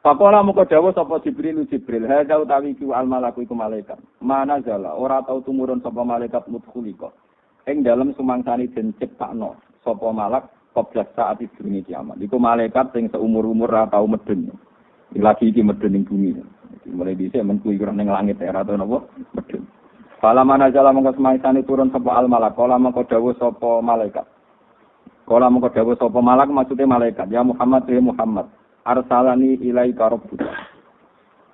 Pakola moko dawuh sapa Jibril, hadza utawi ku al malaku iku malaikat. Mana zala ora tau tumurun sapa malaikat mudkhulika. Ing dalem sumangsane den ciptakno sapa malak qabla saat idune kiamat. Iku malaikat sing seumur-umur ora tau medun. Lagi iki medun ning bumi. Mulai dhisik men kuwi ning langit ora tau napa medun. Fala mana zala moko sumangsane turun sapa al malak. Kala moko dawuh sapa malaikat. Kala moko dawuh sapa malak maksude malaikat. Ya Muhammad ya Muhammad. Arsalani ilaika rabbuka.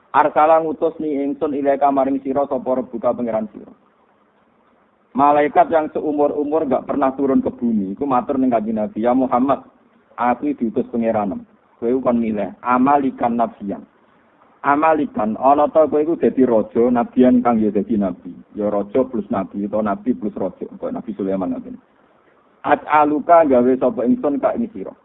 Arsala ngutus ni ingsun ilaika maring sira sapa rabbuka pangeran sira. Malaikat yang seumur-umur enggak pernah turun ke bumi, iku matur ning Kanjeng Nabi, ya Muhammad, aku diutus pangeran. Kowe kon milih amalikan nabiyan. Amalikan ana ta kowe iku dadi raja, nabiyan kang ya dadi nabi. Ya raja plus nabi utawa nabi plus raja, kaya Nabi Sulaiman ngoten. At'aluka gawe sapa ingsun ka ing sira.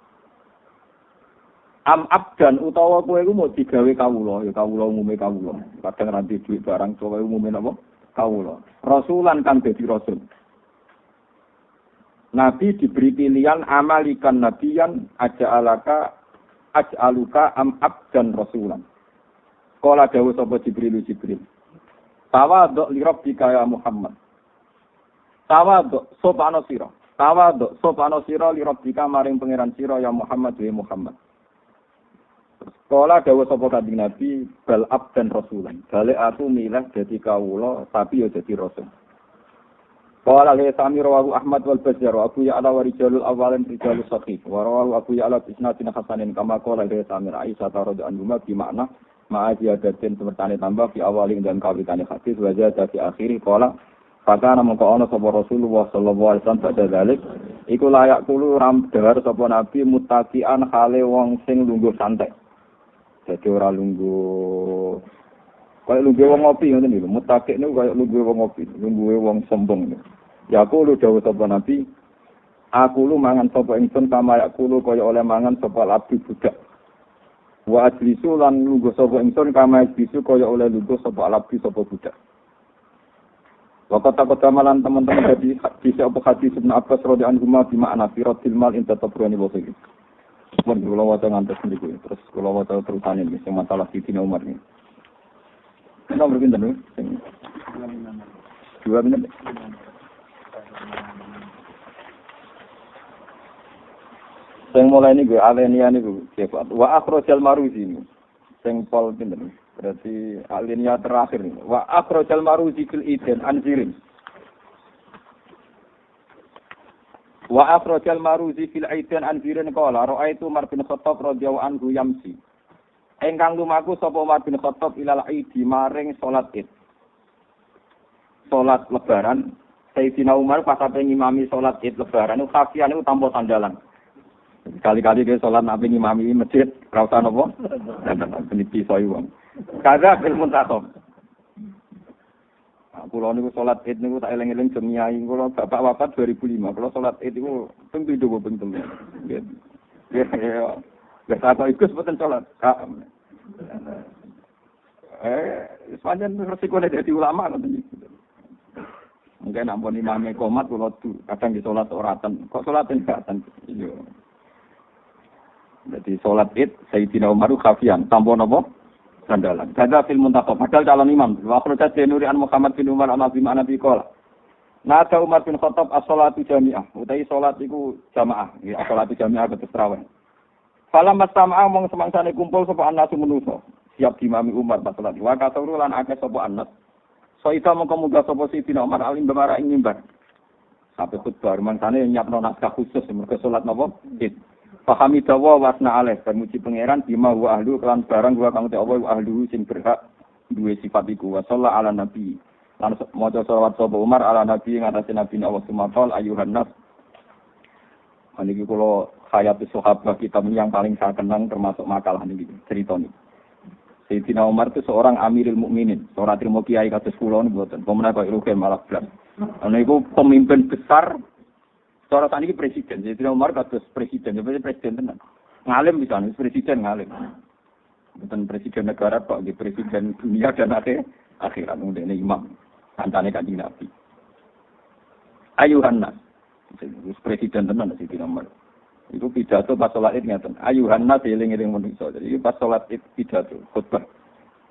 Am abdan utawa kowe iku mau digawe kawula, ya kawula umume kawula. Kadang ra duwe barang kowe umume napa? Kawula. Rasulan kang dadi rasul. Nabi diberi pilihan amalikan nabiyan aj'aluka am abdan rasulan. Kala dawuh sapa Jibril. Tawadhu li rabbika ya Muhammad. Tawadhu sopano sira. Tawadhu sopano sira li rabbika maring pangeran sira ya Muhammad wa Muhammad. Kala dawuh sapa Kanjeng Nabi bal abdan rasulan. Balik aku milih dadi kawula tapi ya dadi rasul. Kala le sami rawahu Ahmad wal Bazzar Abu Ya'la wa rijalul awwalin rijalus sahih. Wa rawahu Abu Ya'la bisnatin hasanin kama qala le sami Aisyah radhiyallahu anha bi makna ma'ajiyadatin semertane tambah fi awalin dan kawitane hadis wa jada fi akhiri qala fakana mongko ana sapa Rasulullah sallallahu alaihi wasallam pada dalik iku layak kulo ram dahar sapa nabi mutaqian hale wong sing lungguh santai. Jadi ora lungguh kaya lungguh wong ngopi ngoten lho, mutakik niku kaya lungguh wong ngopi, lungguhe wong sombong. Ya aku lu dawuh sapa nabi, aku lu mangan sapa ingsun kama aku lu kaya oleh mangan sapa abdi budak. Wa ajlisu lan lungguh sapa ingsun kama ajlisu kaya oleh lungguh sapa abdi sapa budak. Waktu takut amalan teman-teman jadi hadis apa hadis Ibnu Abbas radhiyallahu anhu bi makna firatil mal inta tabrani wa sahih. Mun kula waca ngantos niku terus kula waca terusane iki masalah Sidina Umar ini. Kita berpindah dulu. 2 menit. Sing mulai niku alenia niku wa akhrajal maruzi. Sing pol pinten. Berarti alenia terakhir nih. Wa akhrajal maruzi fil idan anzirin. Wa akhrajal maruzi fil aidan anzirin qala ra'aitu Umar bin Khattab radhiyallahu anhu yamsi. Engkang lumaku sapa Umar bin Khattab ilal aidi maring salat Id. Salat lebaran Sayyidina Umar pas ape ngimami salat Id lebaran itu kafian itu tanpa sandalan. Kali-kali dia salat nabi ngimami masjid ra usah napa? Peniti soyu wong. Kaza fil muntakhab. Kula niku salat Id niku tak eling-eling jam nyai kula bapak wafat 2005. Kula salat Id niku ping 7 ping 3. Nggih. Ya. Wis apa iku sebeten salat. Sepanjang resiko dadi ulama ngoten iki. Mungkin ampun imame komat kula kadang di salat oratan. Kok salat enggatan. Iya. Jadi salat Id Sayyidina Umar khafian tanpa napa? Sandalan. Kada fil muntakhab padahal calon imam. Wa akhrajat Nuri an Muhammad bin Umar an Abi Nabi qala. Nada Umar bin Khattab as-salatu jami'ah. Utawi salat iku jamaah. Ya salatu jami'ah ketus tarawih. Falam mastama'a mong semangsane kumpul sapa anasu manusa. Siap dimami Umar pas salat. Wa kasuru lan akeh sapa anas. Soita mongko munggah sapa Sayyidina Umar alim bamara ing mimbar. Sampai khutbah mangsane nyiapno naskah khusus mergo salat napa? Id. Pahami dawa wasna aleh bermuji pangeran bima wa ahlu kelan barang wa kang te Allah wa ahlu sing berhak duwe sifat iku wa sallallahu ala nabi lan maca selawat sapa Umar ala nabi ngatasi nabi Allah sumatal ayuhan nas niki kula hayat sahabat kita yang paling saya kenang termasuk makalah niki cerita niki Sayyidina Umar itu seorang amirul mukminin seorang terima kiai kados kula niku mboten pemenang kok rugen malah blas niku pemimpin besar. Cara tadi presiden, jadi Umar kados presiden, jadi presiden tenan. Ngalim bisa, presiden ngalim. Bukan presiden negara kok, presiden dunia dan akhirat. Mungkin ini imam, kancane Kanjeng Nabi. Ayuhan nas, presiden tenan jadi Umar. Itu pidato pas sholat id ngeten. Ayuhan nas eling-eling manusa. Jadi pas sholat id pidato khutbah.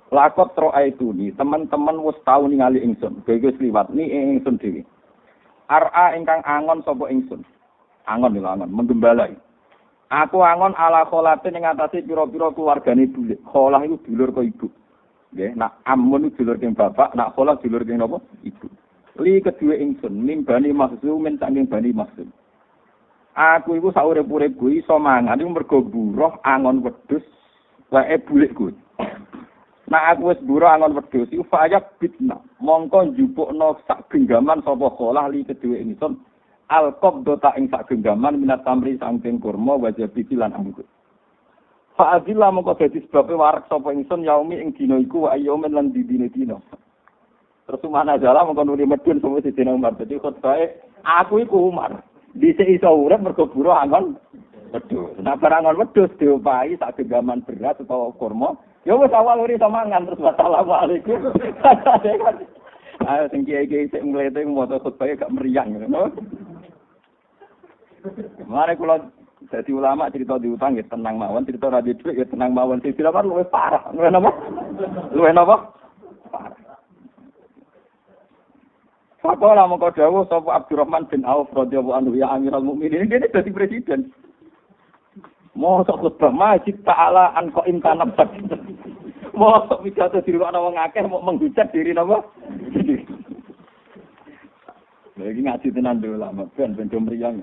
Lakot ro'aitu ni teman-teman wis tau ningali ingsun. Wis liwat ni ingsun dhewe. Ar'a ingkang angon sapa ingsun. Angon lho angon menggembala. Aku angon ala kholate ning atase pira-pira keluargane bulik. Kholah iku dulur kok ibu. Nggih, nak amun dulur king bapak, nak kholah dulur king napa? Ibu. Li kedue ingsun nimbani maksum saking bani maksum. Aku iku saurip-uripku iso mangan iku mergo buruh angon wedhus wae bulikku. Nah aku wis buruh angon wedhus iku fayak bitna. Mongko njupukno sak genggaman sapa kholah li kedue ingsun. Al-qabdota ing sak genggaman minat tamri saking kurma wajah lan anggur. Fa azilla mongko dadi sebabe warak sapa ingsun yaumi ing dina iku wa yaumen lan dina. Terus mana jala mongko nuli medun sapa sidina Umar. Dadi khotbahe aku iku Umar. Dhisik iso urip mergo buruh angon wedhus. Nah barang angon wedhus diopahi sak genggaman beras utawa kurma, ya wis awal uri iso mangan terus wassalamualaikum. Ayo sing kiai-kiai sik mlete moto khotbahe gak meriang ngono. Mare kula dadi ulama cerita diutang ya tenang mawon, cerita ra dhuwit ya tenang mawon. Sing dilamar luwih parah. Luwih napa? Parah. Faqala mongko dawuh sapa Abdurrahman bin Auf radhiyallahu anhu ya Amirul Mukminin dene dadi presiden. Mosok khutbah masjid ta'ala an qaim tanab sak. Mosok pidato dirungokno wong akeh mau menghujat diri napa? Lagi ngaji tenan dhewe lama ben mriyang.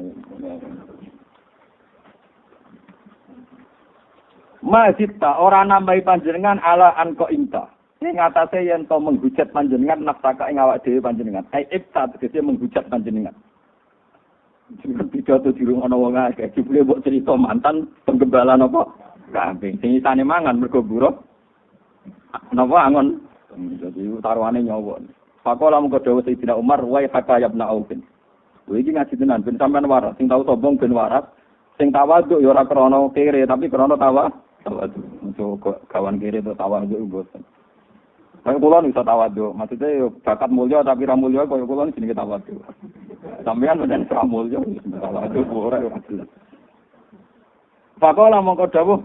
Masjid ta ora nambahi panjenengan ala an ko inta. Sing ngatasé yen to menghujat panjenengan nafsaka ing awak dhewe panjenengan. Ai ibta tegese menghujat panjenengan. Pidato dirungokno wong akeh jebule mbok cerita mantan penggembala napa? Kambing sing isane mangan mergo buruh. Napa angon? Jadi taruhane nyawa. Pakola mengko dawuh Sayyidina Umar wa hakaya ibn Aufin. Kuwi iki ngaji tenan ben sampean waras, sing tau sombong ben waras, sing tawadhu ya ora krana kere tapi krana tawadhu. Untuk kawan kere itu tawadhu mboten. Saya kula iso tawadhu, maksudnya yo bakat mulya tapi ra mulya kaya kula jenenge tawadhu. Sampeyan menen ra mulya tawadhu ora yo jelas. Pakola mengko dawuh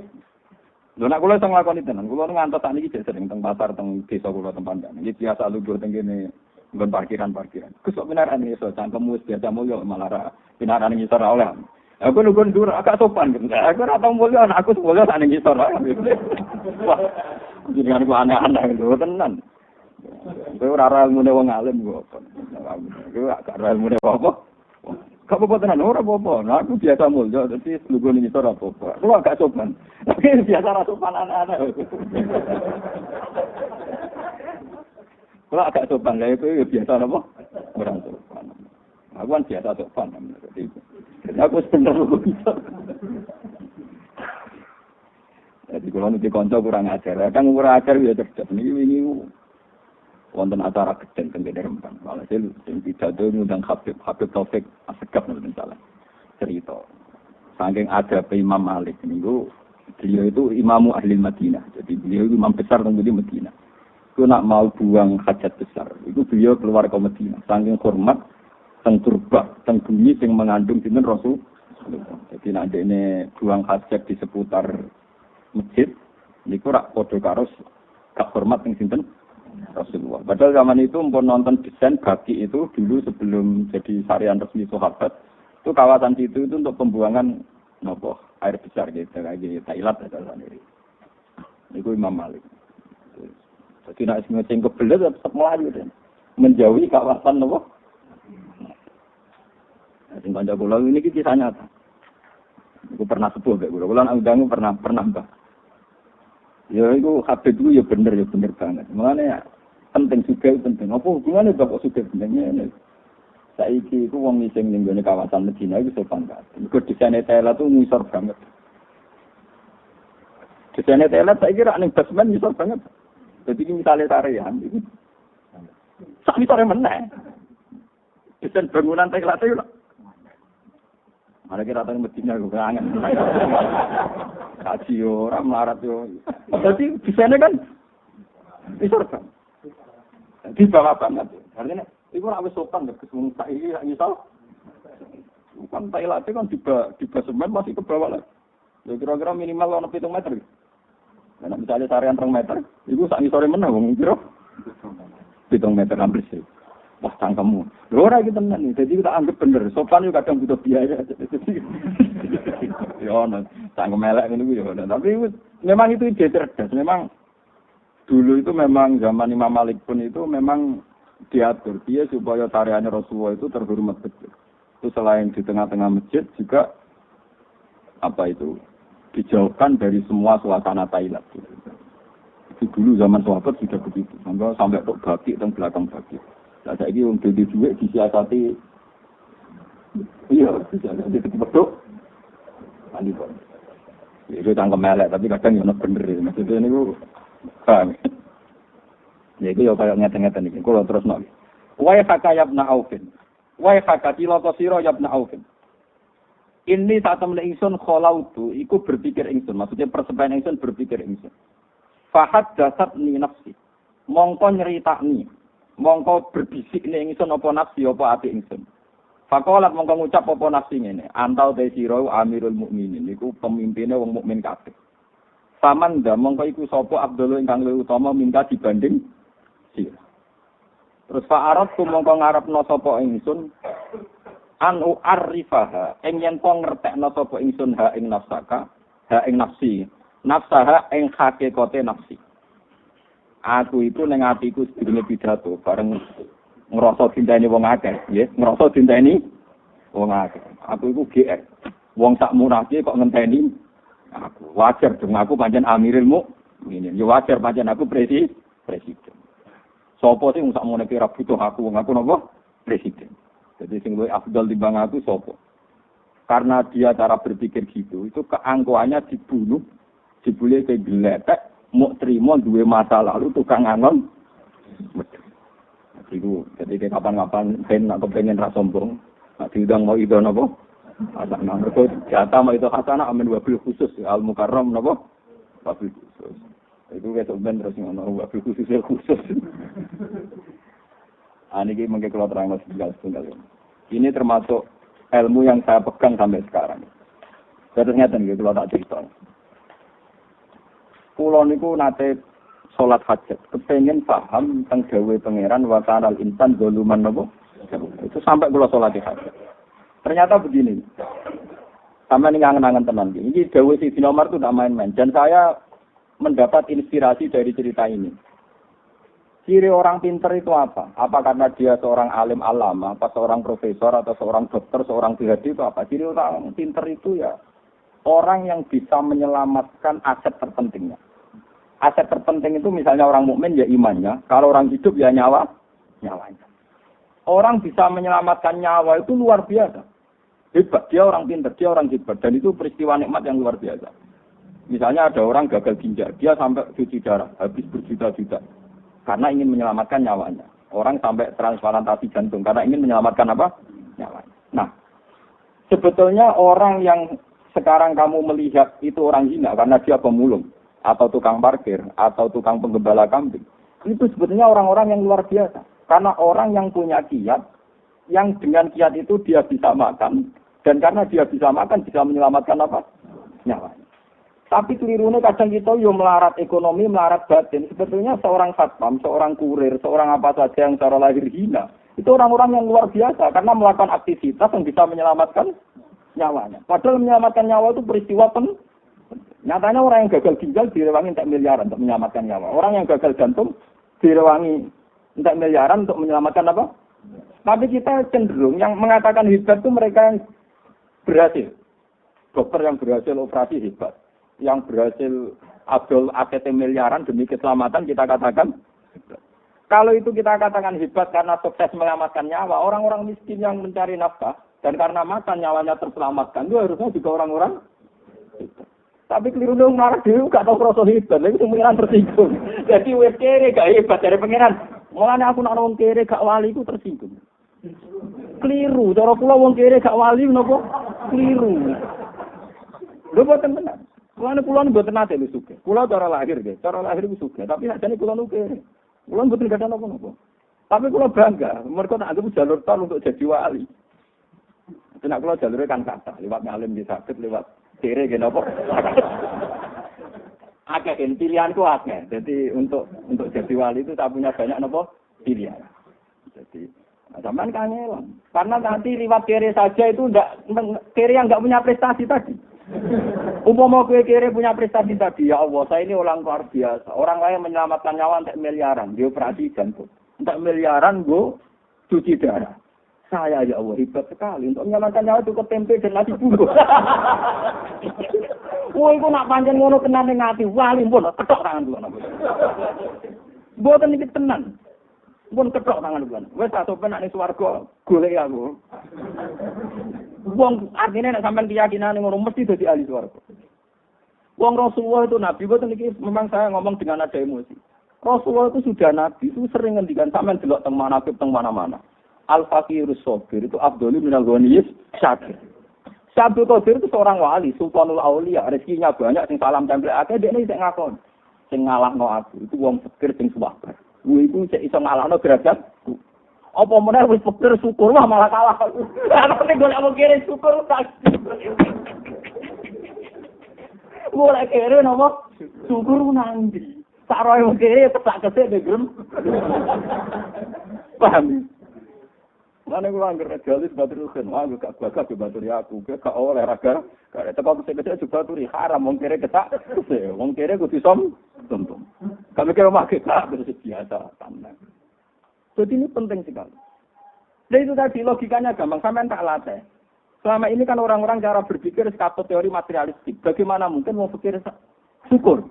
lho nek kula iso nglakoni tenan, kula ngantos sakniki jek sering teng pasar teng desa kula tempat kan. Iki biasa lugur teng kene nggon parkiran-parkiran. Kus kok beneran iso cangkemmu wis biasa mulya malah ra pinaran ngisor oleh. Aku lugur ndur agak sopan gitu. Aku ora tau mulya, aku mulya sak ning ngisor. Wah. Jenengan ku aneh-aneh lho tenan. Kowe ora ilmune wong alim kok. Kowe gak ora ilmune apa? Gak apa-apa tenan, ora apa-apa. Nah, aku biasa mulya, dadi lugu ning ngisor apa-apa. Kulo gak sopan. Tapi biasa ra sopan aneh-aneh. Kulo agak sopan, lha iku biasa apa? Ora sopan. Aku kan biasa sopan. Jadi aku sebenarnya bisa. Jadi kalau nanti konco kurang ajar, kan kurang ajar ya cerdas. Ini wonten acara gedeng teng Rembang. Walhasil sing pidato ngundang Habib Taufik Asegaf misalnya cerita. Saking adab Imam Malik niku beliau itu imamu ahli Madinah. Jadi beliau itu imam besar teng Madinah. Ku nak mau buang hajat besar, itu beliau keluar ke Madinah. Saking hormat teng turba, teng bumi sing mengandung sinten Rasul. Jadi nek dene buang hajat di seputar masjid niku rak padha karo gak hormat ning sinten Rasulullah. Padahal zaman itu mpun nonton desain baki itu dulu sebelum jadi syariat resmi sahabat. Itu kawasan situ itu untuk pembuangan nopo air besar gitu kayak Thailand ada sendiri. Itu Imam Malik. Jadi nak sing kebelet tetap melayu dan menjauhi kawasan nopo. Sing kanca kula ini kisah nyata. Aku pernah sepuh mbek kula. Kula nang undang pernah Mbah. Ya itu Habib itu ya bener banget. Makanya penting juga penting. Apa hubungannya bapak sudah pentingnya? Saiki itu wong sing ning gone kawasan Medina itu sopan banget. Iku desaine Thailand itu ngisor banget. Desaine Thailand saiki rak ning basement ngisor banget. Jadi ini misalnya tarian itu. Sak misore meneh. Desain bangunan Thailand itu. Ada kira tentang Medina gue kangen. Kaji orang melarat yo. Jadi di sana kan isor kan. Di bawah banget. Artinya itu ora wis sopan nek kesung saiki misal. Kan Thailand kan di basemen masih ke bawah lah. Ya kira-kira minimal ono 7 meter. Nek misalnya tarian 2 meter, iku sak ngisore meneh wong kira 7 meter hampir sih. Wah cangkemmu. Lho ora iki tenan iki. Dadi kita anggap bener. Sopan yo kadang butuh biaya. Yo ono cangkem elek ngene ku yo. Tapi memang itu ide cerdas. Memang dulu itu memang zaman Imam Malik pun itu memang diatur dia supaya tariannya Rasulullah itu terhormat betul. Itu selain di tengah-tengah masjid juga apa itu dijauhkan dari semua suasana Thailand. Itu dulu zaman sahabat sudah begitu. Sampai tok baki teng belakang baki. Lah saiki wong dhewe dhuwit disiasati iya, disiasati betul. Ani kok. Itu cangkem elek tapi kadang yo bener. Maksudnya niku paham. Ya itu ya kayak ngeten-ngeten iki. Kulo terus nang. Wa yakayabna aufin. Wa yakatila qasira yabna aufin. Ini saat temen ingsun kholautu iku berpikir ingsun. Maksudnya persebayan ingsun berpikir ingsun. Fahad dasat ni nafsi. Mongko nyeritakni. Mongko berbisik ni ingsun apa nafsi apa ati ingsun. Fakolat mongko ngucap apa nafsi ngene. Antau desiro amirul mukminin. Iku pemimpinnya wong mukmin kabeh. Samanda mongko iku sapa Abdullah ingkang luwih utama minta dibanding sira. Terus fa'arat ku mongko ngarepno sapa ingsun anu arifaha ing yen kok ngertekno sapa ingsun ha ing nafsaka ha ing nafsi nafsaha ing hakikate nafsi. Aku itu ning atiku sedurunge pidato bareng ngrasa dinteni wong akeh, nggih, ngrasa dinteni wong akeh. Aku iku GR. Wong sak murake kok ngenteni aku. Wajar dong aku pancen amiril mukminin. Ya wajar pancen aku presiden. Sopo sing sak mene kira butuh aku napa? Presiden. Jadi sing luwih afdal timbang aku sopo? Karena dia cara berpikir gitu, itu keangkuhannya dibunuh, dibule ke geletek, mau terima duwe masa lalu tukang angon. Iku jadi kapan-kapan ben nak kepengin ra sombong, nak diundang mau itu napa? Asak nang mergo jatah mau itu khasana amin wabil khusus al mukarram napa? Wabil khusus. Itu wis ben terus ngono wabil khusus. Niki mengke kula terang setunggal. Ini termasuk ilmu yang saya pegang sampai sekarang. Terus ngeten nggih kula tak cerita. Kula niku nate salat hajat, kepengin paham tentang dawuh pangeran wa ta'al insan zaluman napa? Itu sampai kula salat hajat. Ternyata begini. Sampai ini ngangen-ngangen tenan. Ini dawuh Sayyidina Umar itu tidak main-main. Dan saya mendapat inspirasi dari cerita ini. Ciri orang pinter itu apa? Apa karena dia seorang alim alama, apa seorang profesor, atau seorang dokter, seorang PhD itu apa? Ciri orang pinter itu ya orang yang bisa menyelamatkan aset terpentingnya. Aset terpenting itu misalnya orang mukmin ya imannya, kalau orang hidup ya nyawanya. Orang bisa menyelamatkan nyawa itu luar biasa. Hebat, dia orang pinter, dia orang hebat. Dan itu peristiwa nikmat yang luar biasa. Misalnya ada orang gagal ginjal, dia sampai cuci darah, habis berjuta-juta. Karena ingin menyelamatkan nyawanya. Orang sampai transplantasi jantung, karena ingin menyelamatkan apa? Nyawanya. Nah, sebetulnya orang yang sekarang kamu melihat itu orang hina, karena dia pemulung, atau tukang parkir, atau tukang penggembala kambing. Itu sebetulnya orang-orang yang luar biasa. Karena orang yang punya kiat, yang dengan kiat itu dia bisa makan, dan karena dia bisa makan, bisa menyelamatkan apa? Nyawanya. Tapi kelirunya kadang kita yo melarat ekonomi, melarat batin. Sebetulnya seorang satpam, seorang kurir, seorang apa saja yang secara lahir hina, itu orang-orang yang luar biasa karena melakukan aktivitas yang bisa menyelamatkan nyawanya. Padahal menyelamatkan nyawa itu peristiwa nyatanya orang yang gagal ginjal direwangi entek miliaran untuk menyelamatkan nyawa. Orang yang gagal jantung direwangi entek miliaran untuk menyelamatkan apa? Tapi kita cenderung yang mengatakan hebat itu mereka yang berhasil. Dokter yang berhasil operasi hebat. Yang berhasil adol ATT miliaran demi keselamatan kita katakan hebat. Kalau itu kita katakan hebat karena sukses menyelamatkan nyawa, orang-orang miskin yang mencari nafkah dan karena makan nyawanya terselamatkan itu harusnya juga orang-orang hebat. Tapi keliru dong marah dulu gak tahu rasa hebat, lagi pengiran tersinggung. Jadi wes kere gak hebat dari pengiran. Mulanya aku nak wong kere gak wali itu tersinggung. Keliru, cara kula wong kere gak wali napa? Keliru. Lho boten benar. Kula mboten nate lho sugih. Kula cara lahir nggih, cara lahir iku sugih, tapi sakjane kula kere. Kula mboten gadah napa-napa. Tapi kula bangga, mergo tak anggap jalur tol untuk jadi wali. Itu nak kula jalure kan kata, lewat ngalim di sakit, lewat kere nggih napa. Akeh pilihanku akeh. Jadi untuk jadi wali itu tak punya banyak napa pilihan. Jadi sampean kangelan. Karena nanti lewat kere saja itu kere yang enggak punya prestasi tadi. Umpama kowe kere punya prestasi tadi, ya Allah, saya ini orang luar biasa. Orang lain menyelamatkan nyawa untuk miliaran, dioperasi jantung. Untuk miliaran go cuci darah. Saya ya Allah hebat sekali untuk menyelamatkan nyawa cukup tempe dan nasi bungkus. Woi, kok nak pancen ngono tenan ning ati, wali pun ketok tangan kula. Mboten iki tenan. Pun ketok tangan kula. Wis tak sopen nek swarga golek aku. Wong artine nek sampean keyakinan ngono mesti dadi ahli swarga. Wong Rasulullah itu nabi, boten iki memang saya ngomong dengan ada emosi. Rasulullah itu sudah nabi, itu sering ngendikan sampean delok teng manaqib teng mana-mana. Al-Fakirus Sobir itu Abdul minal Ghaniyis Syakir. Syabdul Qadir itu seorang wali, Sultanul Aulia, rezekinya banyak, sing salam tempel akeh, dia ini sing ngakon. Sing ngalahno aku, itu wong fakir sing sabar. Kuwi iku sik iso ngalahno derajat. Apa meneh wis fakir syukur wah malah kalah. Aku nek golek wong kere syukur tak. Golek kere nopo? Syukur nanti. Sak roe wong kere pesak kesik ngrem. Paham? Mana gue angker jalis batur kan, wah gue gak bakat gue baturi aku, gue gak oleh raga, gak ada tempat kecil juga baturi haram, wong kere ketak, wong kere gue disom, tum. Kami kira mah kita terus biasa, tenang. Jadi ini penting sekali. Dan itu tadi logikanya gampang, sampai tak latih. Selama ini kan orang-orang cara berpikir sekatut teori materialistik. Bagaimana mungkin mau pikir syukur,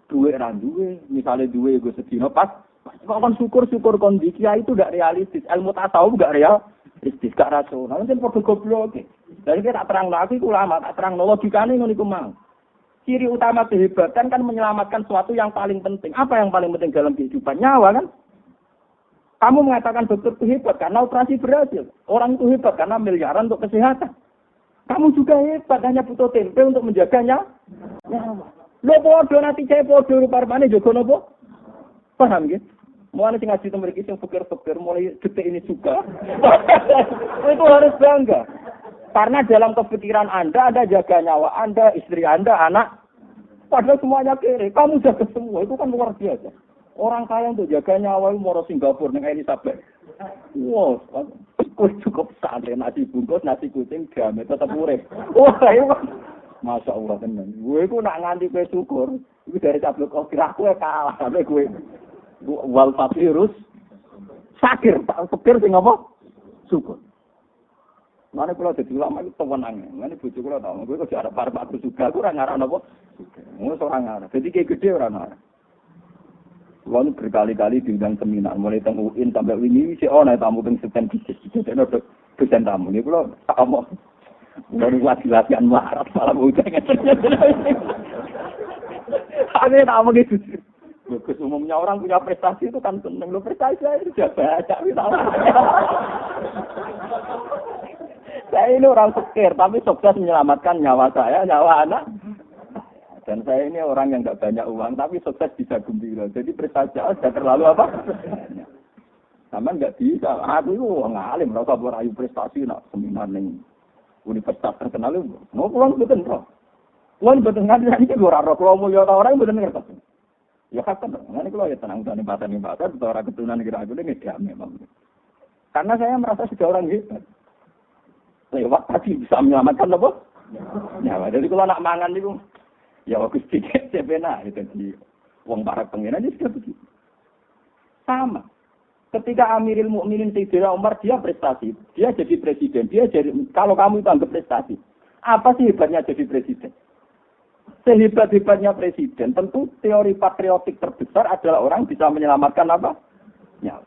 duwe randuwe, misalnya duwe gue sedino pas. Kok kan syukur kondisi itu tidak realistis. Ilmu tasawuf tidak realistis, gak rasional. Mungkin podo goblok. Jadi kita tak terang lagi ulama, tak terang logikane ngono iku mang. Ciri utama kehebatan kan menyelamatkan sesuatu yang paling penting. Apa yang paling penting dalam kehidupan? Nyawa kan? Kamu mengatakan dokter itu hebat karena operasi berhasil. Orang itu hebat karena miliaran untuk kesehatan. Kamu juga hebat hanya butuh tempe untuk menjaganya. Nyawa. Lo podo nanti saya podo rupa-rupanya jogo nopo? Paham gitu? Mulai sing ngaji temen iki sing fikir-fikir mulai detik ini juga. Itu harus bangga. Karena dalam kepikiran Anda ada jaga nyawa Anda, istri Anda, anak. Padahal semuanya kere. Kamu jaga semua. Itu kan luar biasa. Orang kaya untuk jaga nyawa itu mau Singapura dengan Elizabeth. Wow, cukup santai nasi bungkus, nasi kucing, gamet tetap urip. Wah, itu Masya Allah tenan. Gue ku nak nganti kowe syukur. Iku dari Syabdul Qadir aku kalah sampe kowe. Wal fakirus sakir, tak pikir sing apa? Syukur. Mane kula dadi ulama iki tewenang. Mane bojo kula tau, kowe kok arep arep aku juga aku ora ngarep napa? Ngono ora ngarep. Dadi kayak gede ora ngarep. Wong berkali-kali diundang seminar mulai teng UIN sampai wingi si ana tamu teng Seten Bisnis. Dene dosen tamu niku kula tak omong. Baru latihan melarat malah udah Ada tak begitu. Bagus umumnya orang punya prestasi itu kan seneng. Lo prestasi itu sudah banyak. Saya ini orang fakir, tapi sukses menyelamatkan nyawa saya, nyawa anak. Dan saya ini orang yang nggak banyak uang, tapi sukses bisa gembira. Jadi prestasi sudah terlalu apa? Sama nggak bisa. Aku itu orang alim, rasa berayu prestasi, nak seminar nih. Universitas terkenal itu, mau pulang betul toh. Pulang betul nggak ada ini orang roh kalau mulia orang betul ngerti. Ya kan, nanti kalau ya tenang tani pasar betul orang keturunan negara aku ini dia memang. Karena saya merasa sudah orang hebat. Lewat tadi bisa menyelamatkan apa? Nyawa. Jadi kalau nak mangan itu, ya waktu sedikit sebenarnya itu di uang para pengiran itu sudah begitu. Sama. Ketika Amirul Mukminin Sayyidina Umar dia prestasi, dia jadi presiden, dia jadi kalau kamu itu anggap prestasi, apa sih hebatnya jadi presiden? Sehebat-hebatnya presiden, tentu teori patriotik terbesar adalah orang bisa menyelamatkan apa? Nyawa.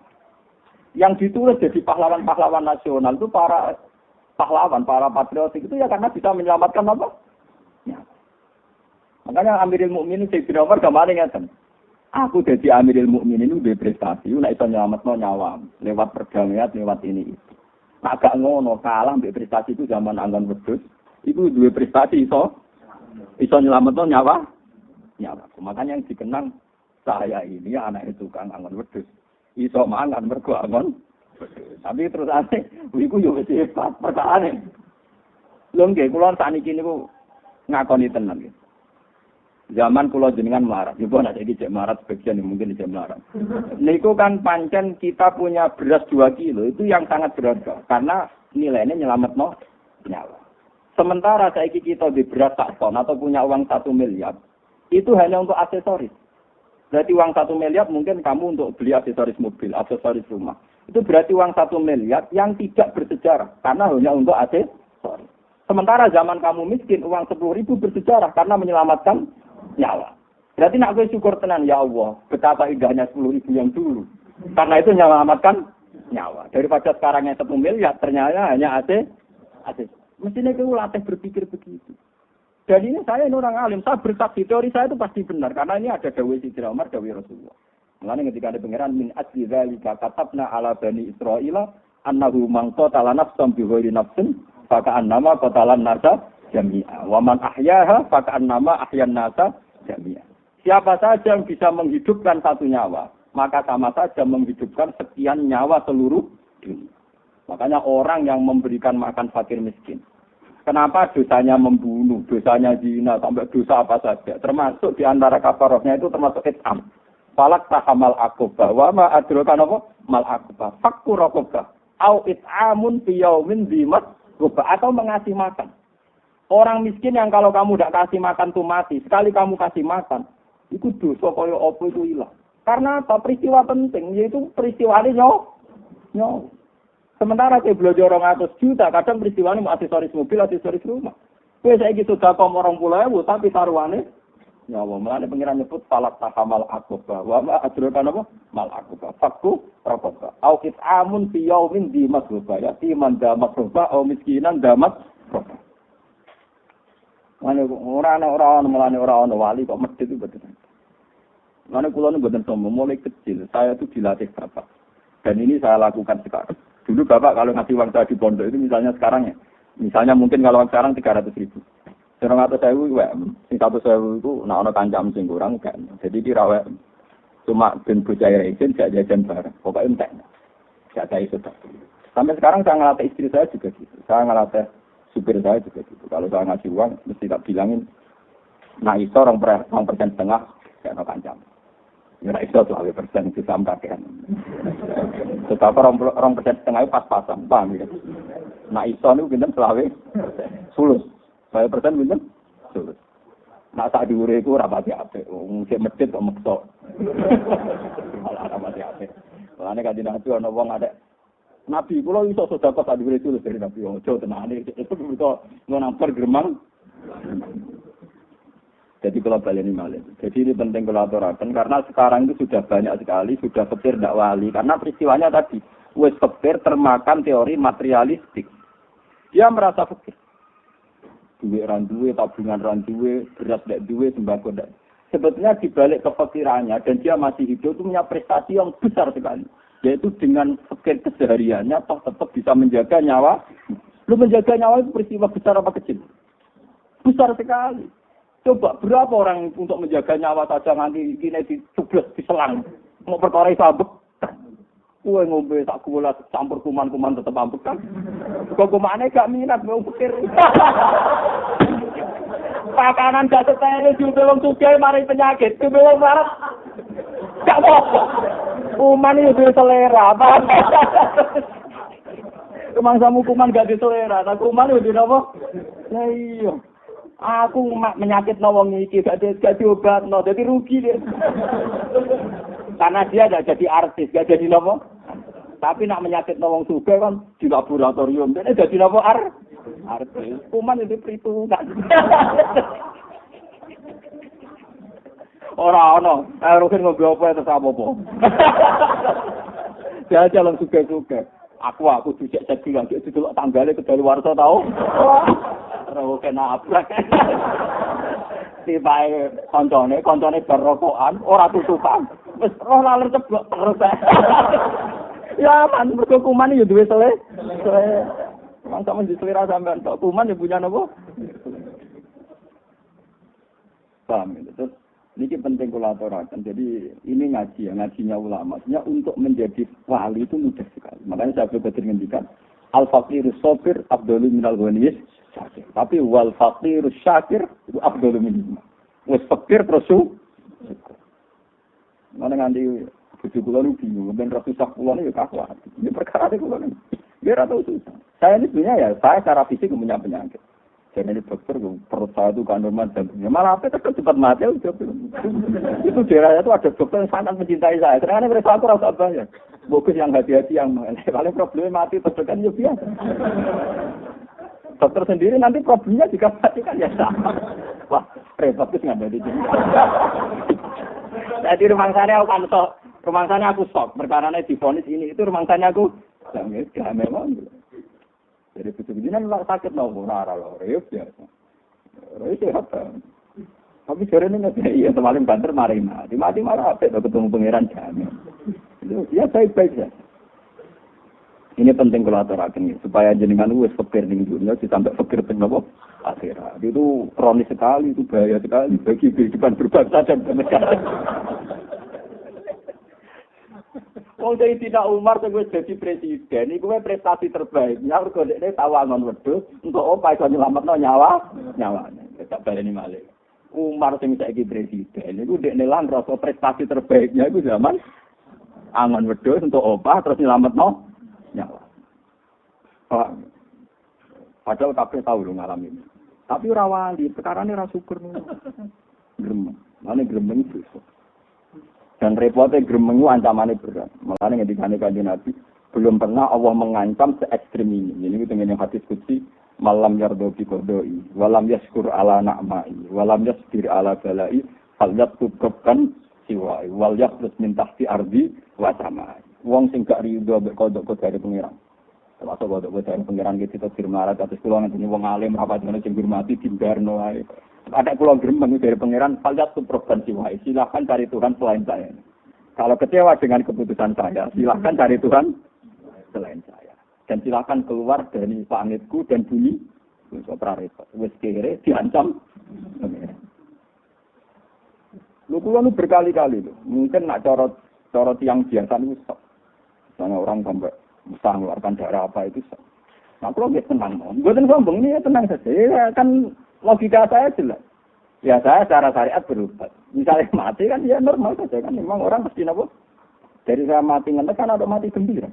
Yang ditulis jadi pahlawan-pahlawan nasional itu para pahlawan, para patriotik itu ya karena bisa menyelamatkan apa? Nyawa. Makanya Amirul Mukminin Sayyidina Umar kemarin ngeten. Aku jadi Amirul Mukminin itu berprestasi, nek iso nyelametno nyawa lewat perdamaian, lewat ini. Nak gak ngono kalah mbek prestasi itu zaman anggon wedhus. Iku duwe prestasi iso nyelametno nyawa. Makanya yang dikenang saya ini anak tukang anggon wedhus. Iso mangan mergo anggon Tapi terus aneh, iku yo wis hebat perkarane. Lho nggih, kula sakniki niku ngakoni tenan nggih. Zaman kula jenengan melarat, niku ana iki cek melarat sebagian mungkin cek melarat. Niku kan pancen kita punya beras 2 kilo itu yang sangat berharga karena nilainya nyelametno nyawa. Sementara saiki kita di beras 1 ton atau punya uang 1 miliar, itu hanya untuk aksesoris. Berarti uang 1 miliar mungkin kamu untuk beli aksesoris mobil, aksesoris rumah. Itu berarti uang 1 miliar yang tidak bersejarah karena hanya untuk aksesoris. Sementara zaman kamu miskin uang 10.000 bersejarah karena menyelamatkan nyawa. Berarti nak gue syukur tenan ya Allah, betapa indahnya 10.000 yang dulu. Karena itu menyelamatkan nyawa. Daripada sekarang yang 1 miliar ternyata hanya aksesoris. Mestinya kita latih berpikir begitu. Dan ini saya ini orang alim, saya bersaksi teori saya itu pasti benar karena ini ada dawuh Sidina Umar, dawuh Rasulullah. Mulane ketika ada pangeran min asli zalika katabna ala bani Israila annahu man qatala nafsan bi ghairi nafsin fa ka'annama qatalan nasa jami'a wa man ahyaha fa ka'annama ahyan nasa jami'a. Siapa saja yang bisa menghidupkan 1 nyawa, maka sama saja menghidupkan sekian nyawa seluruh dunia. Makanya orang yang memberikan makan fakir miskin, kenapa dosanya membunuh, dosanya zina, sampai dosa apa saja. Termasuk di antara kafarahnya itu termasuk it'am. Falak tahamal akobah. Wa ma adrokan apa? Mal akobah. Fakku rokobah. Au it'amun fiyaumin dimat gobah. Atau mengasih makan. Orang miskin yang kalau kamu tidak kasih makan tuh mati. Sekali kamu kasih makan, itu dosa kaya apa itu hilang. Karena apa? Peristiwa penting. Yaitu peristiwa ini nyawa. Sementara saya belajar 200 juta, kadang peristiwanya mau aksesoris mobil, aksesoris rumah. Saya saiki sudah kom 20.000, tapi taruhannya nyawa. Mulane pengiran nyebut falak tahamal akobah. Wa ma adrokan apa? Mal akobah. Fakku rokobah. Au kit'amun fi yaumin di masrubah. Ya, timan damat rubah, au miskinan damat rubah. Mulane orang wali kok medhit itu betul. Mulane kula nu mboten sombong, mulai kecil saya itu dilatih bapak. Dan ini saya lakukan sekarang. Dulu Bapak kalau ngasih uang saya di pondok itu misalnya sekarang ya. Misalnya mungkin kalau sekarang 300.000. 100.000 100.000 itu nak ono kancam sing kurang kan. Jadi dirawat cuma ben bocah izin gak jajan bareng. Pokoknya entek. Gak ada itu. Sampai sekarang saya ngelatih istri saya juga gitu. Saya ngelatih supir saya juga gitu. Kalau saya ngasih uang mesti tak bilangin nah iso 2% setengah gak ono kancam. Ya iso 20% bisa mkakean. Tetapi 2% setengah pas-pasan, paham ya. Nah iso niku pinten 20%. Sulus. 20% pinten? Sulus. Nah sak dhuwure iku ora pati apik. Wong sik medhit kok meksa. Malah ora pati apik. Mulane kanjeng Nabi ana wong ada Nabi kula iso sedekah sak dhuwure sulus dari Nabi. Ojo tenane itu mergo ngono pergeremang. Jadi kalau baleni malih. Jadi ini penting kalau aturaken karena sekarang itu sudah banyak sekali sudah kepir ndak wali karena peristiwanya tadi wis kepir termakan teori materialistik. Dia merasa fakir. Duit ran duwe, tabungan ran duwe, beras ndak duwe, sembako ndak. Sebetulnya dibalik kefakirannya dan dia masih hidup itu punya prestasi yang besar sekali. Yaitu dengan fakir kesehariannya toh tetap bisa menjaga nyawa. Lu menjaga nyawa itu peristiwa besar apa kecil? Besar sekali. Coba berapa orang untuk menjaga nyawa saja nanti gini dicublos, diselang. Mau perkara sabuk. Kue ngombe tak gula campur kuman-kuman tetap ambek kan. Kok kumane gak minat mau pikir. Pakanan gak setene juga wong sugih mari penyakit, juga wong marah. Gak apa-apa. Kuman itu selera. Kemangsamu kuman gak diselera, tak kuman itu apa? Nah iya. Aku menyakit wong iki gak diobatno, jadi rugi dia. Karena dia gak jadi artis, gak jadi nopo. Tapi nak menyakit wong sugih kan di laboratorium, dia jadi nopo artis. Kuman itu perhitungan. Ora ono, rugen ngombe apa terus apa-apa. Dia jalan sugih-sugih. Aku dicek jadi lagi didelok tanggale kedali warsa tau. Ora kena abrak. Tibae koncone berokokan, ora tutupan. Wis roh laler ceblok terus. Ya man mergo kuman yo duwe selera. Wong sampe diselera sampean tok kuman yo punya napa? Paham itu. Ini penting kula aturaken. Jadi ini ngaji ya, ngajinya ulama. Maksudnya untuk menjadi wali itu mudah sekali. Makanya saya berpikir ngendikan al-faqiru sabir afdalu minal ghaniyis syakir. Tapi wal faqiru syakir itu afdalu minhum. Wis fakir terus syukur. Mana nganti bojo kula nu bingung, ben ra susah kula niku kakuat. Ini perkara kula niku. Biar atau susah. Saya ini sebenarnya ya, saya secara fisik punya penyakit. Jadi ini dokter, perut saya itu kandungan jantungnya. Malah apa itu cepat mati. Itu daerahnya itu ada dokter yang sangat mencintai saya. Ternyata mereka aku rasa banyak. Bagus yang hati-hati yang paling problemnya mati terdekat ya biasa. Dokter sendiri nanti problemnya juga mati kan ya sama. Wah, repot itu nggak ada di sini. Jadi rumah saya aku kan sok. Rumah saya aku sok. Perkaranya divonis ini. Itu rumah saya aku. Ya memang. Jadi begini sakit nopo nara loh, biasa. Sehat. Tapi sore ini iya semalam banter mati marah apa? Ketemu pangeran jamin. Itu ya baik-baik ya. Ini penting kalau aturaken supaya jenengan wis fikir ning dunia sampai fikir teng nopo akhirat. Itu kronis sekali, itu bahaya sekali bagi kehidupan berbangsa dan bernegara. Wong Sayyidina Umar sing wis dadi presiden iku prestasi terbaik. Nyaur kok dekne tawangan wedhus untuk apa iso nyelametno nyawane. Tak baleni malih. Umar sing saiki presiden iku dekne lan rasa prestasi terbaiknya iku zaman angon wedhus untuk apa terus nyelametno nyawa. Padahal kabeh tahu lho ngalami ini. Tapi ora wali, perkarane ora syukur. Gremeng. Mane gremeng itu. Dan repotnya gremeng itu ancamannya berat. Makanya ngendikane Kanjeng Nabi, belum pernah Allah mengancam se-ekstrim ini. Ini itu dengan hadis qudsi, malam yardo bi qodoi, walam yaskur ala na'mai, walam yasbir ala balai, fal yaktubkan siwai, wal yakrus min tahti ardi wa samai. Wong sing gak rido mbek kodok dari pengiran. Termasuk kodok dari pengiran kita firmarat atas kula ngene wong alim rapat ngene sing hormati dimbarno ae. Ada pulau gremeng dari pangeran, faliat subrogan siwai. Silahkan cari Tuhan selain saya. Kalau kecewa dengan keputusan saya, silahkan cari Tuhan selain saya. Dan silahkan keluar dari pangitku dan bunyi. Wes kere diancam. Lu pulau berkali-kali lu. Mungkin nak corot yang biasa itu sok. Misalnya orang sampai bisa mengeluarkan darah apa itu sok. Nah kalau dia tenang, bukan sombong ini ya tenang saja. Ya, kan logika saya jelas. Ya saya secara syariat berubah. Misalnya mati kan ya normal saja kan. Memang orang mesti apa? Dari saya mati ngetek kan ada mati gembira.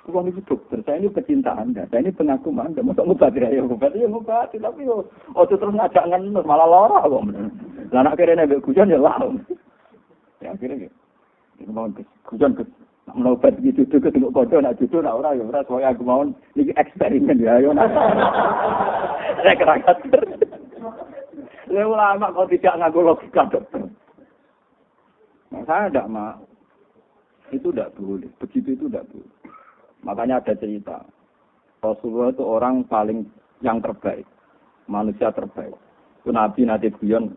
Uang itu dokter, saya ini pecinta Anda. Saya ini pengagum Anda. Masa ngobati ya ngobati. Tapi terus ngajak ngenus malah lara kok. Lah anak kira nebek hujan ya lah. Ya akhirnya gitu. Ini mau hujan ke menobat gitu ke tengok kode nak judul nak ora ya ora soalnya aku mau iki eksperimen ya ayo nak. Saya keragat. Lha ulama kok tidak ngaku logika dokter. Nah, saya tidak mau. Itu tidak boleh. Begitu itu tidak boleh. Makanya ada cerita. Rasulullah itu orang paling yang terbaik. Manusia terbaik. Itu Nabi nanti guyon.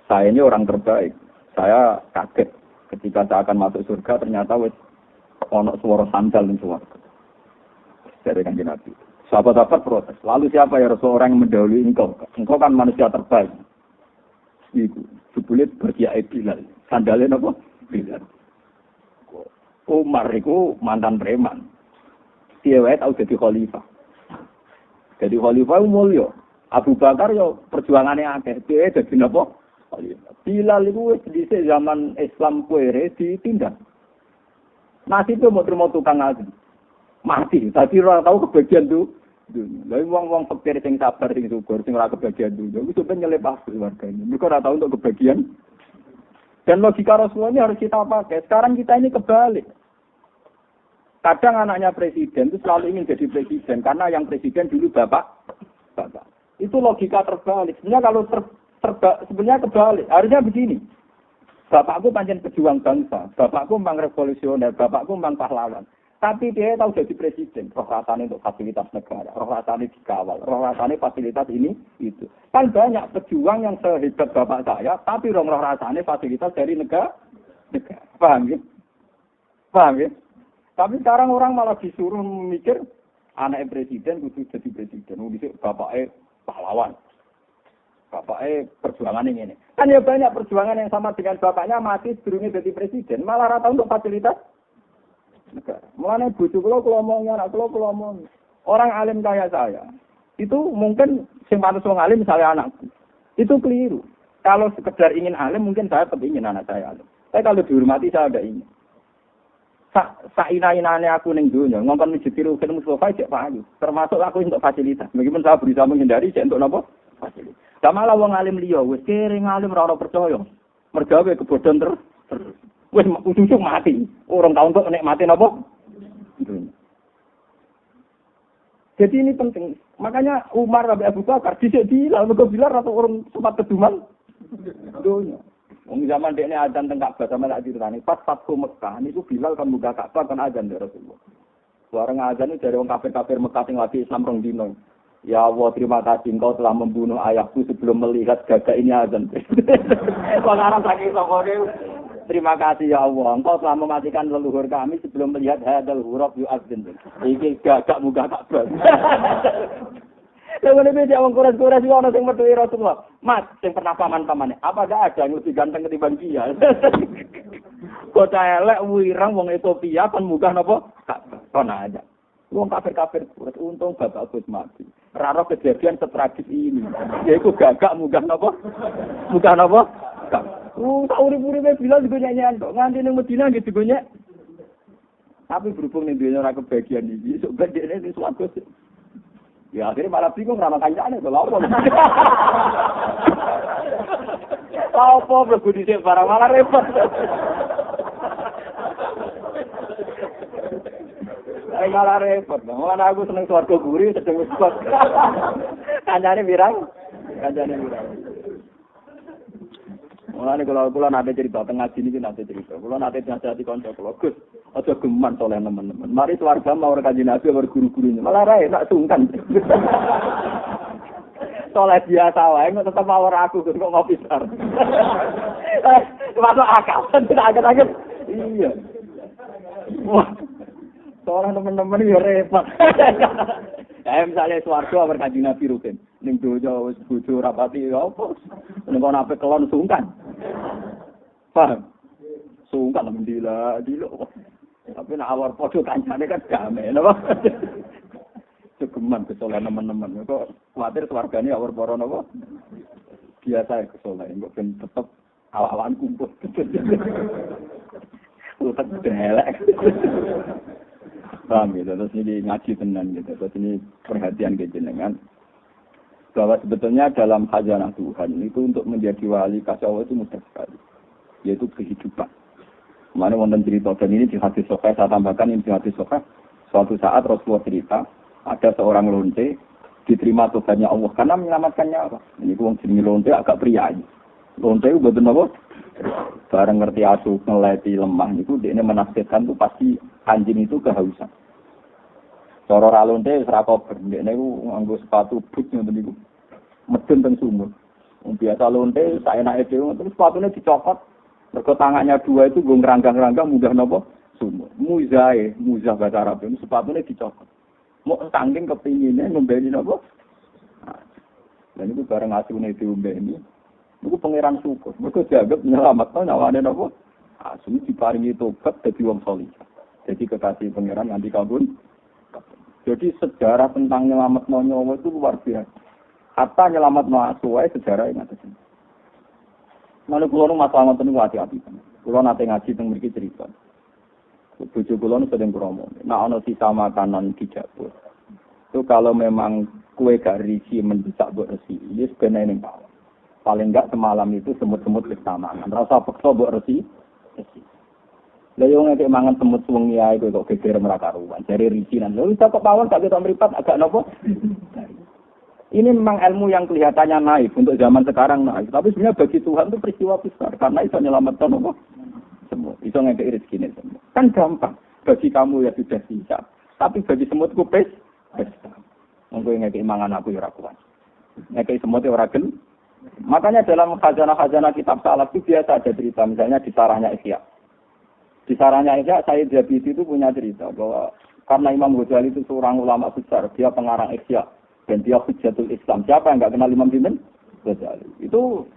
Saya ini orang terbaik. Saya kaget. Ketika saya akan masuk surga, ternyata ono suara sandal di surga. Dari Kanjeng Nabi. Sahabat-sahabat protes. Lalu siapa ya Rasul orang yang mendahului engkau? Engkau kan manusia terbaik. Iku. Jebule berkiai Bilal. Sandalnya apa? Bilal. Umar itu mantan preman. Dia wae tau jadi khalifah. Jadi khalifah mulya. Abu Bakar yo perjuangannya akeh. Dia jadi napa? Bilal itu dhisik zaman Islam kuwere ditindak. Nasibnya mau terima tukang ngaji. Mati. Tadi ora tahu kebagian tuh. Lha wong-wong fakir sing sabar sing syukur sing ora kebagian tuh. Itu sampe nyelepas keluarganya. Mereka ora tahu untuk kebagian. Dan logika Rasulullah ini harus kita pakai. Sekarang kita ini kebalik. Kadang anaknya presiden itu selalu ingin jadi presiden karena yang presiden dulu bapak. Itu logika terbalik. Sebenarnya kalau sebenarnya kebalik. Harusnya begini. Bapakku pancen pejuang bangsa, bapakku memang revolusioner, bapakku memang pahlawan. Tapi dia tahu jadi presiden, roh rasanya untuk fasilitas negara, roh rasanya dikawal, roh rasanya fasilitas ini itu. Kan banyak pejuang yang sehebat bapak saya, tapi roh rasanya fasilitas dari negara. Paham ya? Paham ya? Tapi sekarang orang malah disuruh mikir anak presiden kudu jadi presiden, bapaknya pahlawan. bapaknya perjuangan ini. Kan ya banyak perjuangan yang sama dengan bapaknya mati sebelumnya jadi presiden, malah rata untuk fasilitas negara. Mulanya bojo kula omongnya, anak kula omong. Orang alim kayak saya, itu mungkin sing pantes wong alim misalnya anakku. Itu keliru. Kalau sekedar ingin alim mungkin saya tetap ingin anak saya alim. Tapi kalau dihormati saya ada ingin. Saina-inane aku ning donya, ngomong mujud tiru film Mustafa cek payu. Termasuk aku untuk fasilitas. Meskipun saya berusaha menghindari cek untuk napa? Fasilitas. Lah malah wong alim liya wis kering alim ora ono percaya. Mergawe kebodohan terus. Wis ujug mati. Orang tau untuk nikmati napa? Jadi ini penting. Makanya Umar sampai Abu Bakar dhisik Bilal mergo Bilal atau orang sempat keduman donya. Wong zaman dekne adzan teng Ka'bah sampe tak diritani pas Fathu Mekah niku Bilal kan buka Ka'bah kan adzan dari Rasulullah. Suara adzan itu dari wong kafir-kafir Mekah sing lagi Islam rong dino. Ya Allah terima kasih engkau telah membunuh ayahku sebelum melihat gagak ini adzan. Wong Arab saking sokone terima kasih ya Allah engkau telah mematikan leluhur kami sebelum melihat hadal huruf yu'adzin. Iki gagak muka Ka'bah. Lalu ini dia orang kuras-kuras juga orang yang mertuai Rasulullah. Mas, yang pernah paman-pamannya. Apa gak ada yang lebih ganteng ketimbang dia? Kota elek, wirang, wong Ethiopia, kan muka nopo? Kan ada. Wong kafir-kafir kuras. Untung bapak Gus mati. Raro kejadian setragis ini. Yaitu gagak muka nopo? Muka nopo? Tauri-puri bilang juga nyanyian. Nganti ini Medina gitu gue. Tapi berhubung ini dia orang kebahagiaan ini. Sebenarnya ini suatu sih. Ya akhirnya malah bingung sama kancane lho apa. Apa bergudi sik barang malah repot. Malah repot. Malah aku seneng swarga guri sedeng wis kok. Kancane pirang? Kancane pirang. Mulane kula nate cerita teng ngaji niki nate cerita. Kula nate nasihati kanca kula, Gus, aja geman soleh teman-teman. Mari swarga mau kanjeng Nabi karo guru-gurunya. Malah ra enak sungkan. Soleh biasa wae kok tetep awor aku kok ngopi sar. Masuk akal, tidak agak-agak. Iya. Wah. Soleh teman-teman yo repot. Misalnya swarga awor kanjeng Nabi rugen. Ning donya wis bojo rapati ya apa? Ning kono ape kelon sungkan. Paham? Sungkan alhamdulillah dilo. Tapi nek awar padha kancane kan damai napa? Cegeman kesolan teman-teman. Kok kuwatir swargane awar para napa? Biasa kesolan kok ben tetep awak-awakan kumpul. Utek delek. Paham ya, terus ini ngaji tenan gitu. Terus ini perhatian ke jenengan. Bahwa sebetulnya dalam khazanah Tuhan itu untuk menjadi wali kasih Allah itu mudah sekali. Yaitu kehidupan. Kemarin wonten cerita dan ini di hadis sahih saya tambahkan ini di hadis sahih. Suatu saat Rasulullah cerita ada seorang lonte diterima Tuhannya Allah karena menyelamatkannya apa? Ini wong jenenge lonte agak priayi. Lonte itu mboten apa? Bareng ngerti asu ngeleti lemah niku dekne menafsirkan itu pasti anjing itu kehausan. Cara ra lonte wis ra kober dekne ku nganggo sepatu boot ngoten niku. Medun teng sumur. Wong biasa lonte saenake dhewe terus sepatune dicopot. Mergo tangannya dua itu nggo ngranggang-ranggang mudah napa? Sumur. Muzah bahasa Arab itu sepatune dicopot. Mau saking kepingine ngombeni napa? Dan itu bareng asune diombeni. Niku pangeran syukur. Mergo dianggap nyelametno nyawane napa? Asu diparingi tobat dadi wong saleh. Jadi kekasih pangeran nganti kabun. Jadi sejarah tentang nyelametno nyawa itu luar biasa. Hatta nyelametno asu wae sejarah yang ada. Mana kula nu masalah ngoten niku ati-ati. Kula nate ngaji teng mriki cerita. Bojo kula nu sedeng kromo. Nek ana sisa makanan di dapur. Itu kalau memang kue gak risi mendesak mbok resi, wis kena ning bawah. Paling enggak semalam itu semut-semut wis tamangan. Rasa peksa mbok resi. Lah yo ngeke mangan semut wengi ae kok geger merakaruan. Jare risi lan lho kok pawon gak ketok mripat agak napa? Ini memang ilmu yang kelihatannya naif untuk zaman sekarang naif. Tapi sebenarnya bagi Tuhan itu peristiwa besar. Karena itu menyelamatkan apa? Semut. Itu ngekei rezeki semut. Kan gampang. Bagi kamu ya sudah siap. Tapi bagi semutku pesta. Mungkin ngekei mangan aku ya rakuan. Ngekei semut ya ragen. Makanya dalam khazanah-khazanah kitab salaf itu biasa ada cerita. Misalnya di sarahnya Ihya. Di sarahnya Ihya, Sayyid Zabidi itu punya cerita. Bahwa karena Imam Ghazali itu seorang ulama besar. Dia pengarang Ihya. Dan dia Hujjatul Islam. Siapa yang enggak kenal Imam Binten? Ghazali. Itu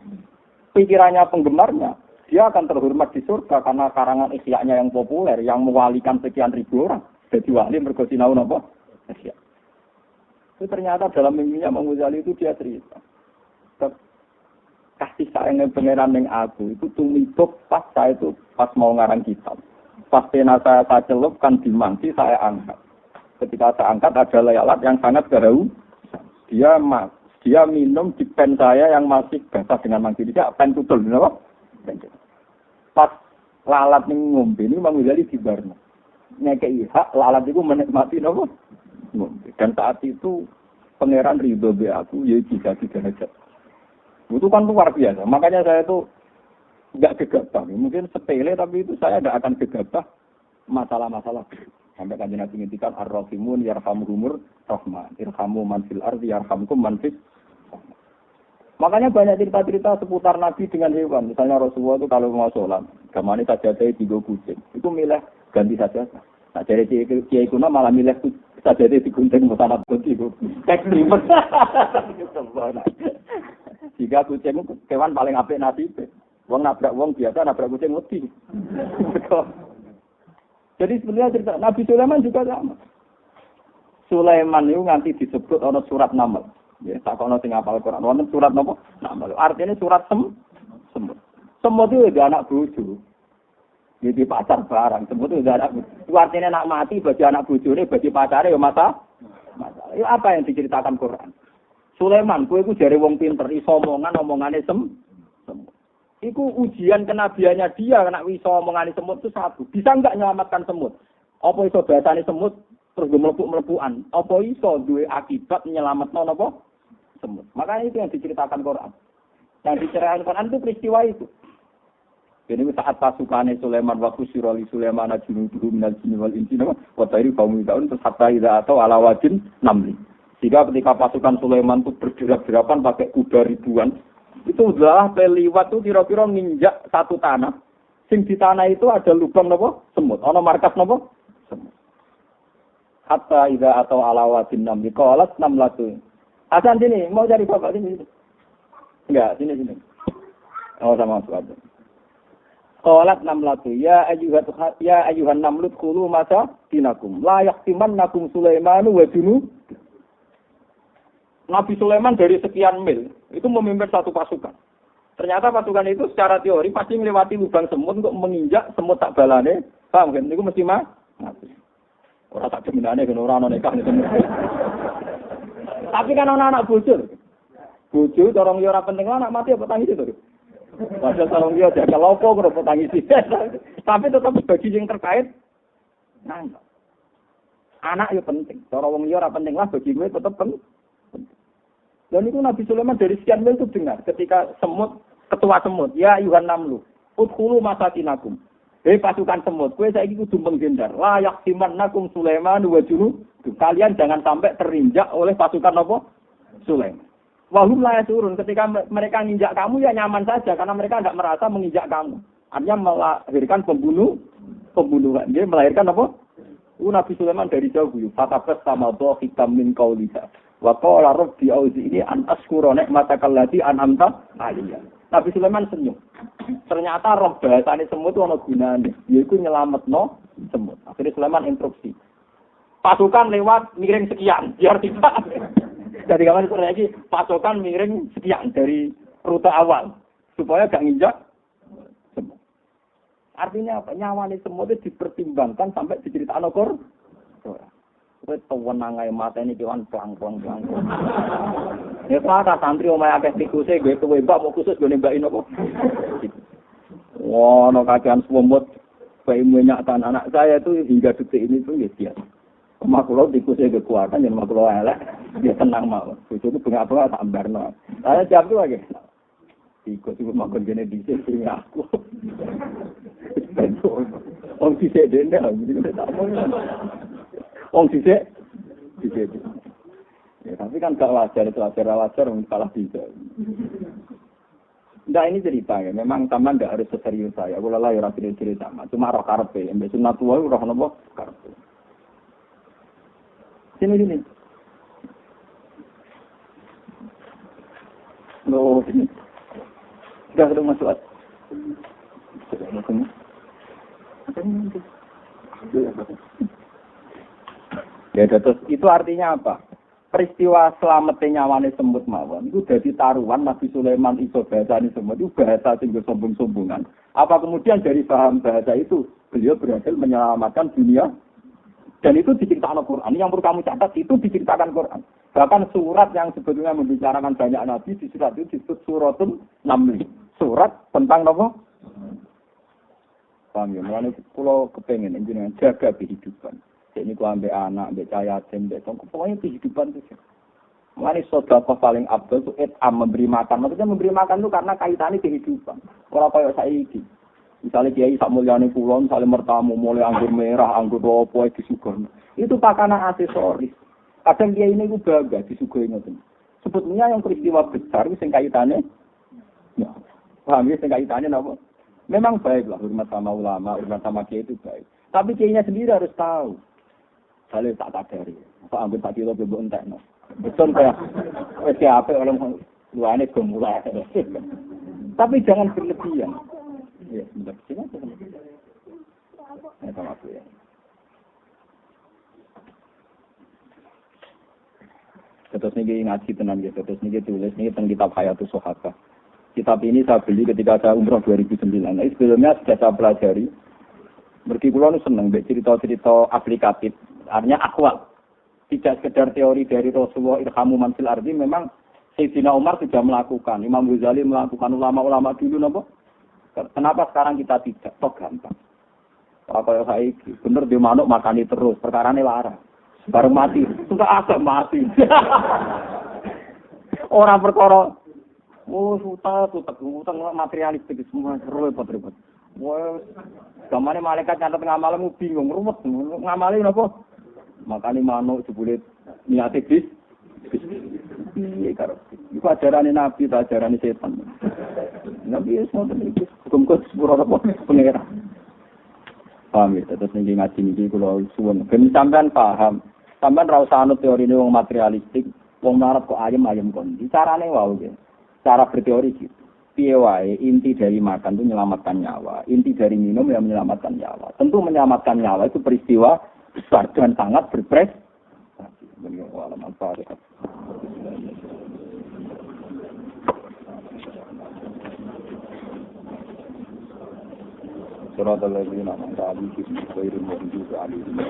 pikirannya penggemarnya. Dia akan terhormat di surga karena karangan Ihya-nya yang populer, yang mewalikan sekian ribu orang. Jadi wali mergo sinau napa? Ihya. Itu ternyata dalam mimpinya Imam Ghazali itu dia cerita. Kasih sayangnya pangeran yang aku itu tumituk pas saya itu pas mau ngarang kitab. Pas pena saya celupkan di mangsi saya angkat. Ketika saya angkat ada layalat yang sangat gerau. Dia minum di pen saya yang masih basah dengan mangsi. Dia pen tutul, kenapa? Pas lalat ning ngombe ini Imam Ghazali dibarno. Ngekei hak lalat itu menikmati napa? Ngombe. Dan saat itu pangeran ridho be aku ya bisa derajat. Itu kan luar biasa. Makanya saya itu enggak gegabah. Mungkin sepele tapi itu saya tidak akan gegabah masalah-masalah. Sampai Kanjeng Nabi ngendikan ar-rahimun yarhamuhumur rahman. Irhamu man fil ardi yarhamkum man fis. Makanya banyak cerita-cerita seputar Nabi dengan hewan. Misalnya Rasulullah itu kalau mau sholat, gamane sajadah digo kucing. Itu milih ganti sajadah. Nah, dari Kiai Kuna malah milih sajadah digunting mutanat putih itu. Ekstrim. Jika kucing itu kewan paling apik nasib. Wong nabrak wong biasa, nabrak kucing wedi. Jadi sebenarnya cerita Nabi Sulaiman juga sama. Sulaiman itu nganti disebut ana surat Naml. Ya, tak kono sing hafal Quran. Wonten surat napa? Naml. Artinya surat semut. Semut itu ada anak bojo. Jadi pacar barang. Semut itu ada anak bojo. Itu artinya nak mati bagi anak bojone, bagi pacare ya masalah. Itu apa yang diceritakan Quran? Sulaiman, kowe iku jare wong pinter, iso omongane semut. Iku ujian kenabiannya dia, nek iso omongane semut itu satu. Bisa enggak menyelamatkan semut? Apa iso bahasane semut terus mlebu-mlebukan? Apa iso duwe akibat nyelametno napa? Semut. Makanya itu yang diceritakan Quran. Yang diceritakan Quran itu peristiwa itu. Jadi saat pasukan Sulaiman waktu siroli Sulaiman junuduhu minal jinni wal insi wa tayri qaumi daun terus hatta idza atau ala wajin namli. Jika ketika pasukan Sulaiman itu bergerak-gerakan pakai kuda ribuan, itu adalah lewat itu kira-kira nginjak satu tanah. Sing di tanah itu ada lubang napa? Semut. Ana markas napa? Semut. Hatta idza atau ala wajin namli qalat namlatu. Hasan sini, mau cari bapak sini. Enggak, sini. Oh sama masuk aja. Qalat namlatu ya ayyuhan namlut khulu masa dinakum la yaqtimannakum Sulaimanu wa junu. Nabi Sulaiman dari sekian mil itu memimpin satu pasukan. Ternyata pasukan itu secara teori pasti melewati lubang semut untuk menginjak semut tak balane. Paham kan? Itu mesti mati. Orang tak deminane kan orang nekah itu. Tapi kan anak bojo. Bojo orang liya ora penting anak mati apa tangis itu. Padahal orang liya jaga lopo karo tangis. Tapi tetap bagi yang terkait nang. Anak ya penting. Cara wong liya ora penting lah bagi gue tetap penting. Dan itu Nabi Sulaiman dari sekian mil itu dengar ketika ketua semut, ya ayuhan namlu, udkhulu masakinakum. Hei pasukan semut, kowe saiki kudu menghindar. La yaqtimannakum Sulaiman wa junud. Kalian jangan sampai terinjak oleh pasukan apa? Sulaiman. Wahum la yasurun, ketika mereka menginjak kamu ya nyaman saja karena mereka tidak merasa menginjak kamu. Artinya melahirkan pembunuhan. Dia melahirkan apa? Nabi Sulaiman dari jauh buyut. Fatabas sama doh hitam min kauliha. Wa qala rabbi auzi'ni an ashkura ni'matakal lati an'amta 'alayya. Nabi Sulaiman senyum. Ternyata roh bahasane semut itu ana gunane, yaiku nyelametno semut. Akhirnya Sulaiman instruksi. Pasukan lewat miring sekian, biar tidak. Dari kawan sore lagi pasukan miring sekian dari rute awal supaya gak nginjak semut. Artinya apa? Nyawane semut itu dipertimbangkan sampai diceritakan Al-Qur'an. Kowe tewenang ae mateni kewan plang-plang. Ya kata santri omahe akeh tikuse gue kowe mbak mau khusus gue nembakin apa. Wah, no kakean semut bayi menyakkan anak saya itu hingga detik ini tuh ya biasa. Omah kula tikuse kekuatan yen omah kula elek, dia tenang mawon. Bojoku bengak-bengak tak ambarno. Saya siap tuh lagi. Ikut ibu makan gene dhisik sing aku. Om dhisik dene gitu tak mau. Om dhisik. Ya, tapi kan gak wajar itu wajar kalah bisa. Nggak ini cerita ya, memang taman nggak harus seserius saya. Aku lelah ya rapi cerita sama, cuma roh karpe, mbak sunat tua roh nopo karpe. Sini. Loh, sudah ketemu Mas Fuad. Ya, terus itu artinya apa? Peristiwa selamatnya nyawane semut mawon itu jadi taruhan Nabi Sulaiman iso bahasa ini semut itu bahasa singgung sombong-sombongan. Apa kemudian dari paham bahasa itu beliau berhasil menyelamatkan dunia dan itu diceritakan Quran. Yang perlu kamu catat itu diceritakan Quran. Bahkan surat yang sebetulnya membicarakan banyak nabi di surat itu disebut suratul Naml. Surat tentang apa? Paham ya? Mulanya kalau kepengen jenengan jaga kehidupan. Ini ku ambek anak, ambek cahaya, ambek tongkol. Pokoknya kehidupan itu. Mulanya sedekah paling abdul itu memberi makan. Maksudnya memberi makan itu karena kaitannya kehidupan. Kalau kayak saya ini. Misalnya kiai sak mulyane kula, misalnya mertamu mulai anggur merah, anggur opo disuguhno. Itu pakana aksesoris. Kadang kiai ini ku bangga disuguhi ngoten. Sebetulnya yang peristiwa besar sing kaitane ya, paham ya sing kaitane napa? Memang baiklah hormat sama ulama, hormat sama kiai itu baik. Tapi kiainya sendiri harus tahu. Saya tak sadari. Pak ambil 1 kilo bebek entekno. Betul kayak wis ape oleh luane gemulai. Tapi jangan berlebihan. Ya, sebentar sini aja. Ya, sama aku ya. Terus niki ngaji tenan ya, terus niki tulis niki tentang kitab Hayatus Sahabah. Kitab ini saya beli ketika saya umroh 2009. Nah, sebelumnya sudah saya pelajari. Mergi kula nu seneng mbek cerita-cerita aplikatif, artinya akwal. Tidak sekedar teori dari Rasulullah irhamu man fil ardi, memang Sayyidina Umar sudah melakukan, Imam Ghazali melakukan, ulama-ulama dulu napa? Kenapa sekarang kita tidak? Toh gampang. Kalau saya bener dia manuk makani terus, perkarane larang. Bareng mati, sudah agak mati. Orang perkara utang materialistik semua repot-repot. Wah, gamane malaikat nyatet ngamalmu bingung, ruwet. Ngamali napa? Makane manuk jebule niate bis. Piye karo? Iku ajarane nabi, ajarane setan. Nabi wis ngoten iki. Hukum-hukum sepuro apa pengira. Paham ya, terus niki ngaji niki kula suwun. Ben sampean paham. Sampean ra usah anut teorine wong materialistik, wong marep kok ayem-ayem kon. Carane wae iki. Cara berteori gitu. Piye wae inti dari makan itu menyelamatkan nyawa, inti dari minum yang menyelamatkan nyawa. Tentu menyelamatkan nyawa itu peristiwa besar dan sangat berprestasi. Surat al-Ladzina an'amta 'alaihim ghairil maghdubi 'alaihim